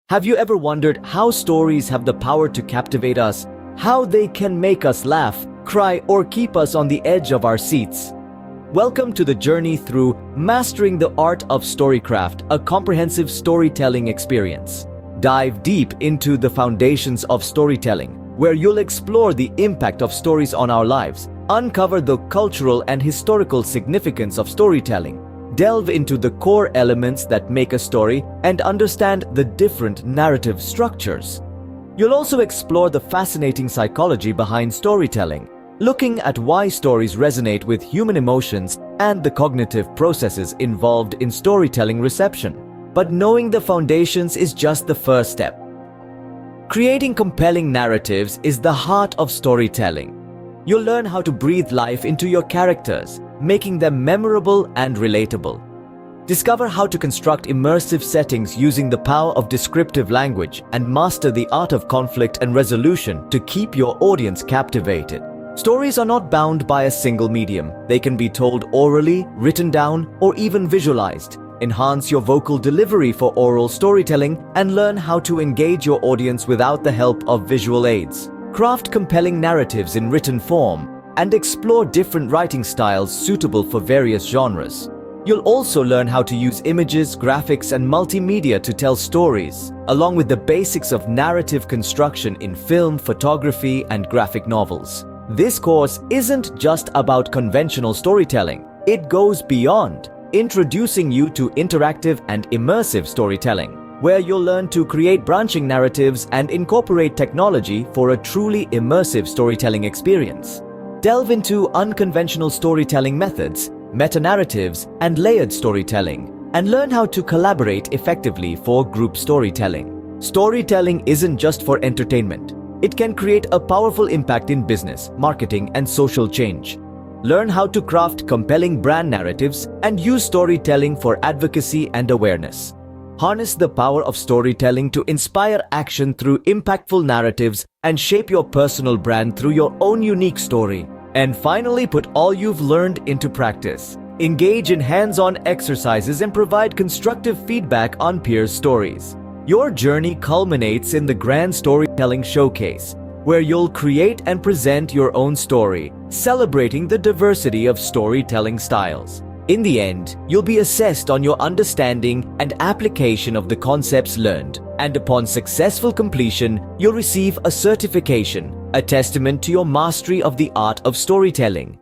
Have you ever wondered how stories have the power to captivate us, how they can make us laugh, cry, or keep us on the edge of our seats? Welcome to the journey through Mastering the Art of StoryCraft, a comprehensive storytelling experience. Dive deep into the foundations of storytelling, where you'll explore the impact of stories on our lives, uncover the cultural and historical significance of storytelling, delve into the core elements that make a story, and understand the different narrative structures. You'll also explore the fascinating psychology behind storytelling, looking at why stories resonate with human emotions and the cognitive processes involved in storytelling reception. But knowing the foundations is just the first step. Creating compelling narratives is the heart of storytelling. You'll learn how to breathe life into your characters, making them memorable and relatable. Discover how to construct immersive settings using the power of descriptive language and master the art of conflict and resolution to keep your audience captivated. Stories are not bound by a single medium. They can be told orally, written down, or even visualized. Enhance your vocal delivery for oral storytelling and learn how to engage your audience without the help of visual aids. Craft compelling narratives in written form and explore different writing styles suitable for various genres. You'll also learn how to use images, graphics, and multimedia to tell stories, along with the basics of narrative construction in film, photography, and graphic novels. This course isn't just about conventional storytelling. It goes beyond, introducing you to interactive and immersive storytelling, where you'll learn to create branching narratives and incorporate technology for a truly immersive storytelling experience. Delve into unconventional storytelling methods, meta-narratives, and layered storytelling, and learn how to collaborate effectively for group storytelling. Storytelling isn't just for entertainment. It can create a powerful impact in business, marketing, and social change. Learn how to craft compelling brand narratives and use storytelling for advocacy and awareness. Harness the power of storytelling to inspire action through impactful narratives and shape your personal brand through your own unique story. And finally, put all you've learned into practice. Engage in hands-on exercises and provide constructive feedback on peers' stories. Your journey culminates in the Grand Storytelling Showcase, where you'll create and present your own story, celebrating the diversity of storytelling styles. In the end, you'll be assessed on your understanding and application of the concepts learned, and upon successful completion, you'll receive a certification, a testament to your mastery of the art of storytelling.